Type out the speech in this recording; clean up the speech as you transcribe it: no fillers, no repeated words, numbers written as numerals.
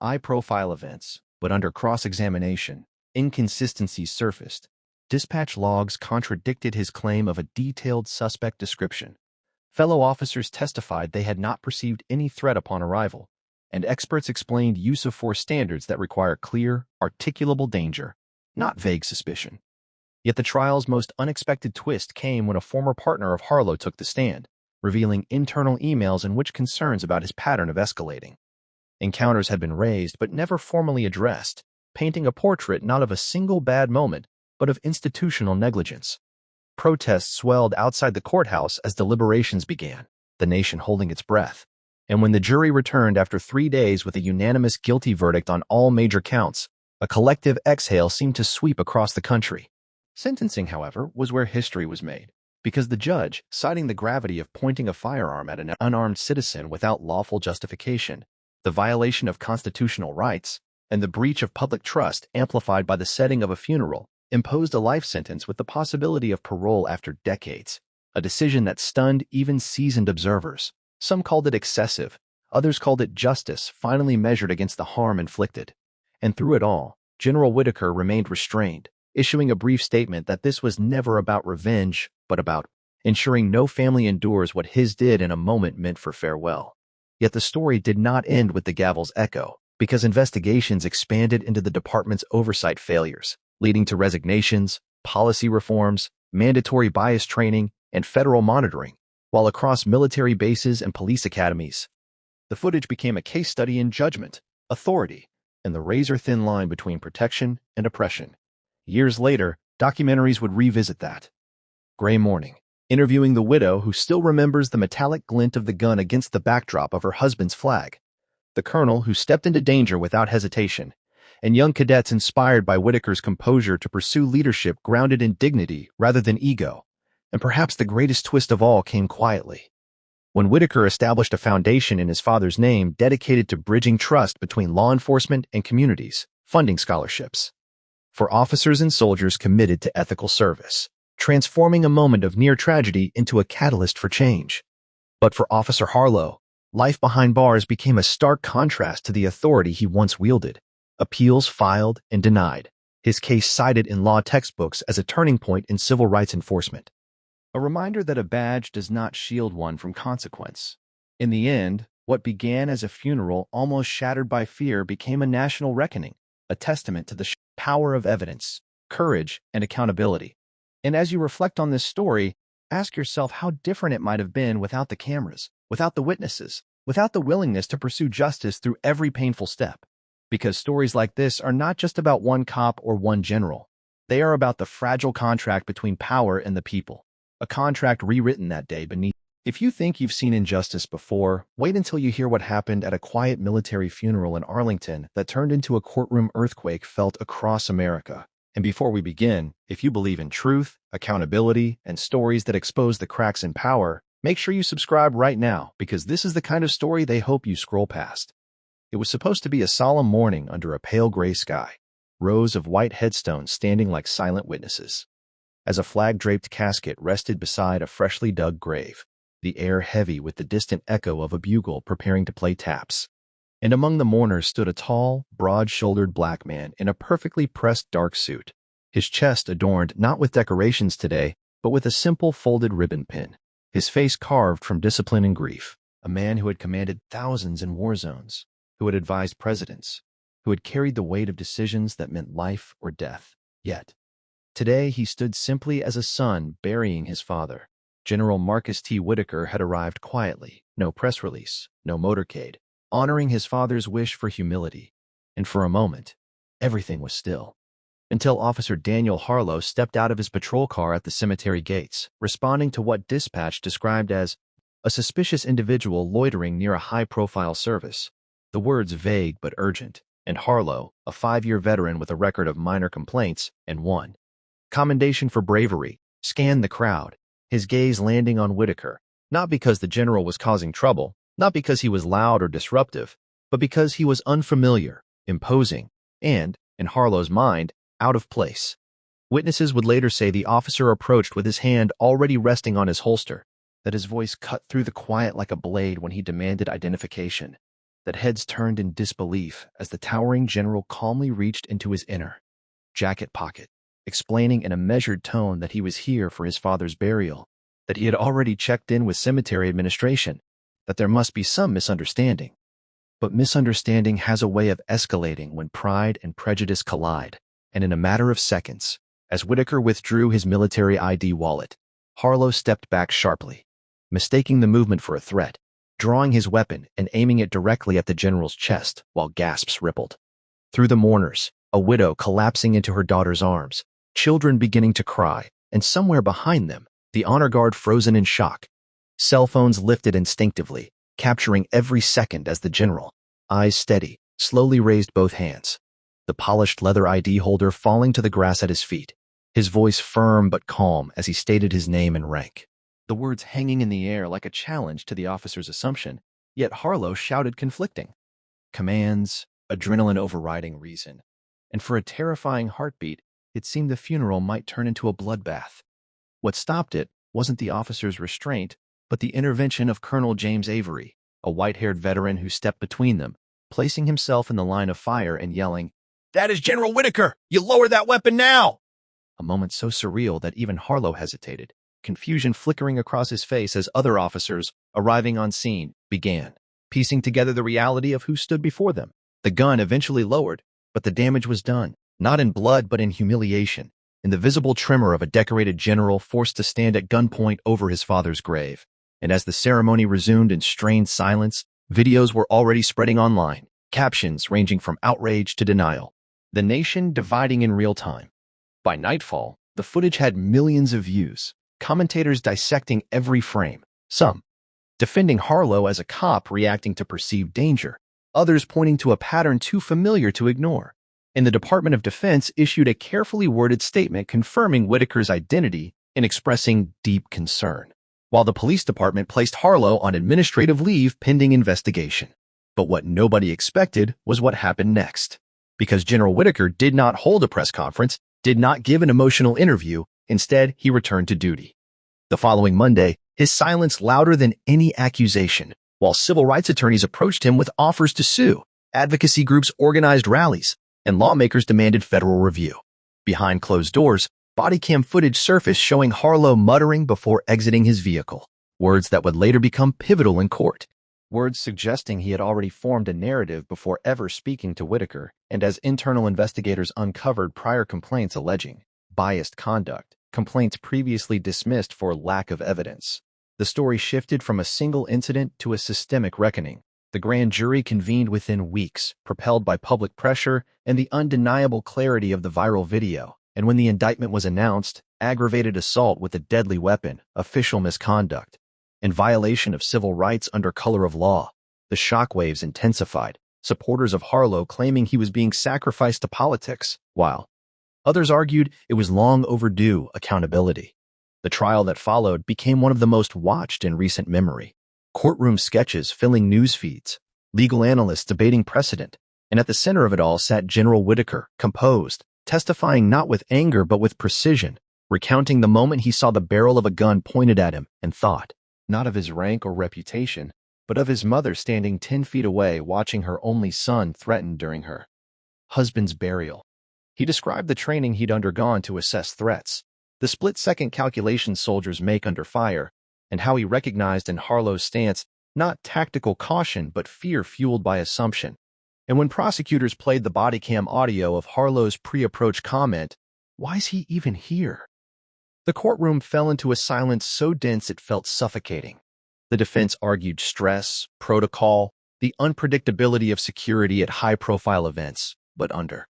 high-profile events, but under cross-examination, inconsistencies surfaced. Dispatch logs contradicted his claim of a detailed suspect description. Fellow officers testified they had not perceived any threat upon arrival, and experts explained use-of-force standards that require clear, articulable danger, not vague suspicion. Yet the trial's most unexpected twist came when a former partner of Harlow took the stand, revealing internal emails in which concerns about his pattern of escalating. Encounters had been raised but never formally addressed, painting a portrait not of a single bad moment, but of institutional negligence. Protests swelled outside the courthouse as deliberations began, the nation holding its breath. And when the jury returned after 3 days with a unanimous guilty verdict on all major counts, a collective exhale seemed to sweep across the country. Sentencing, however, was where history was made, because the judge, citing the gravity of pointing a firearm at an unarmed citizen without lawful justification, the violation of constitutional rights, and the breach of public trust amplified by the setting of a funeral, imposed a life sentence with the possibility of parole after decades, a decision that stunned even seasoned observers. Some called it excessive, others called it justice finally measured against the harm inflicted. And through it all, General Whitaker remained restrained, issuing a brief statement that this was never about revenge, but about ensuring no family endures what his did in a moment meant for farewell. Yet the story did not end with the gavel's echo, because investigations expanded into the department's oversight failures, leading to resignations, policy reforms, mandatory bias training, and federal monitoring, while across military bases and police academies. The footage became a case study in judgment, authority, and the razor-thin line between protection and oppression. Years later, documentaries would revisit that. Gray Morning, interviewing the widow who still remembers the metallic glint of the gun against the backdrop of her husband's flag, the colonel who stepped into danger without hesitation, and young cadets inspired by Whitaker's composure to pursue leadership grounded in dignity rather than ego. And perhaps the greatest twist of all came quietly. When Whitaker established a foundation in his father's name dedicated to bridging trust between law enforcement and communities, funding scholarships for officers and soldiers committed to ethical service, transforming a moment of near tragedy into a catalyst for change. But for Officer Harlow, life behind bars became a stark contrast to the authority he once wielded. Appeals filed and denied, his case cited in law textbooks as a turning point in civil rights enforcement. A reminder that a badge does not shield one from consequence. In the end, what began as a funeral almost shattered by fear became a national reckoning, a testament to the power of evidence, courage, and accountability. And as you reflect on this story, ask yourself how different it might have been without the cameras, without the witnesses, without the willingness to pursue justice through every painful step. Because stories like this are not just about one cop or one general. They are about the fragile contract between power and the people. A contract rewritten that day beneath. If you think you've seen injustice before, wait until you hear what happened at a quiet military funeral in Arlington that turned into a courtroom earthquake felt across America. And before we begin, if you believe in truth, accountability, and stories that expose the cracks in power, make sure you subscribe right now, because this is the kind of story they hope you scroll past. It was supposed to be a solemn morning under a pale gray sky, rows of white headstones standing like silent witnesses. As a flag-draped casket rested beside a freshly dug grave, the air heavy with the distant echo of a bugle preparing to play taps. And among the mourners stood a tall, broad-shouldered black man in a perfectly pressed dark suit, his chest adorned not with decorations today, but with a simple folded ribbon pin, his face carved from discipline and grief, a man who had commanded thousands in war zones, who had advised presidents, who had carried the weight of decisions that meant life or death. Yet, today he stood simply as a son burying his father. General Marcus T. Whitaker had arrived quietly, no press release, no motorcade, honoring his father's wish for humility. And for a moment, everything was still. Until Officer Daniel Harlow stepped out of his patrol car at the cemetery gates, responding to what dispatch described as a suspicious individual loitering near a high-profile service. The words vague but urgent, and Harlow, a 5-year veteran with a record of minor complaints and one commendation for bravery, scanned the crowd, his gaze landing on Whitaker, not because the general was causing trouble, not because he was loud or disruptive, but because he was unfamiliar, imposing, and, in Harlow's mind, out of place. Witnesses would later say the officer approached with his hand already resting on his holster, that his voice cut through the quiet like a blade when he demanded identification. that heads turned in disbelief as the towering general calmly reached into his inner jacket pocket, explaining in a measured tone that he was here for his father's burial, that he had already checked in with cemetery administration, that there must be some misunderstanding. But misunderstanding has a way of escalating when pride and prejudice collide, and in a matter of seconds, as Whitaker withdrew his military ID wallet, Harlow stepped back sharply, mistaking the movement for a threat, drawing his weapon and aiming it directly at the general's chest while gasps rippled. Through the mourners, a widow collapsing into her daughter's arms, children beginning to cry, and somewhere behind them, the honor guard frozen in shock. Cell phones lifted instinctively, capturing every second as the general, eyes steady, slowly raised both hands, the polished leather ID holder falling to the grass at his feet, his voice firm but calm as he stated his name and rank. The words hanging in the air like a challenge to the officer's assumption, yet Harlow shouted conflicting commands, adrenaline overriding reason, and for a terrifying heartbeat, it seemed the funeral might turn into a bloodbath. What stopped it wasn't the officer's restraint, but the intervention of Colonel James Avery, a white-haired veteran who stepped between them, placing himself in the line of fire and yelling, "That is General Whitaker! You lower that weapon now!" A moment so surreal that even Harlow hesitated, confusion flickering across his face as other officers, arriving on scene, began piecing together the reality of who stood before them. The gun eventually lowered, but the damage was done, not in blood but in humiliation, in the visible tremor of a decorated general forced to stand at gunpoint over his father's grave. And as the ceremony resumed in strained silence, videos were already spreading online, captions ranging from outrage to denial, the nation dividing in real time. By nightfall, the footage had millions of views, commentators dissecting every frame, some defending Harlow as a cop reacting to perceived danger, others pointing to a pattern too familiar to ignore. And the Department of Defense issued a carefully worded statement confirming Whitaker's identity and expressing deep concern, while the police department placed Harlow on administrative leave pending investigation. But what nobody expected was what happened next. Because General Whitaker did not hold a press conference, did not give an emotional interview, instead he returned to duty. The following Monday, his silence louder than any accusation, while civil rights attorneys approached him with offers to sue, advocacy groups organized rallies, and lawmakers demanded federal review. Behind closed doors, body cam footage surfaced showing Harlow muttering before exiting his vehicle, words that would later become pivotal in court, words suggesting he had already formed a narrative before ever speaking to Whitaker, and as internal investigators uncovered prior complaints alleging biased conduct, complaints previously dismissed for lack of evidence. The story shifted from a single incident to a systemic reckoning. The grand jury convened within weeks, propelled by public pressure and the undeniable clarity of the viral video. And when the indictment was announced, aggravated assault with a deadly weapon, official misconduct, and violation of civil rights under color of law, the shockwaves intensified, supporters of Harlow claiming he was being sacrificed to politics, while others argued it was long overdue accountability. The trial that followed became one of the most watched in recent memory. Courtroom sketches filling news feeds, legal analysts debating precedent, and at the center of it all sat General Whitaker, composed, testifying not with anger but with precision, recounting the moment he saw the barrel of a gun pointed at him and thought, not of his rank or reputation, but of his mother standing 10 feet away watching her only son threatened during her husband's burial. He described the training he'd undergone to assess threats, the split-second calculations soldiers make under fire, and how he recognized in Harlow's stance not tactical caution but fear fueled by assumption. And when prosecutors played the body cam audio of Harlow's pre-approach comment, "Why's he even here?" the courtroom fell into a silence so dense it felt suffocating. The defense argued stress, protocol, the unpredictability of security at high-profile events, but under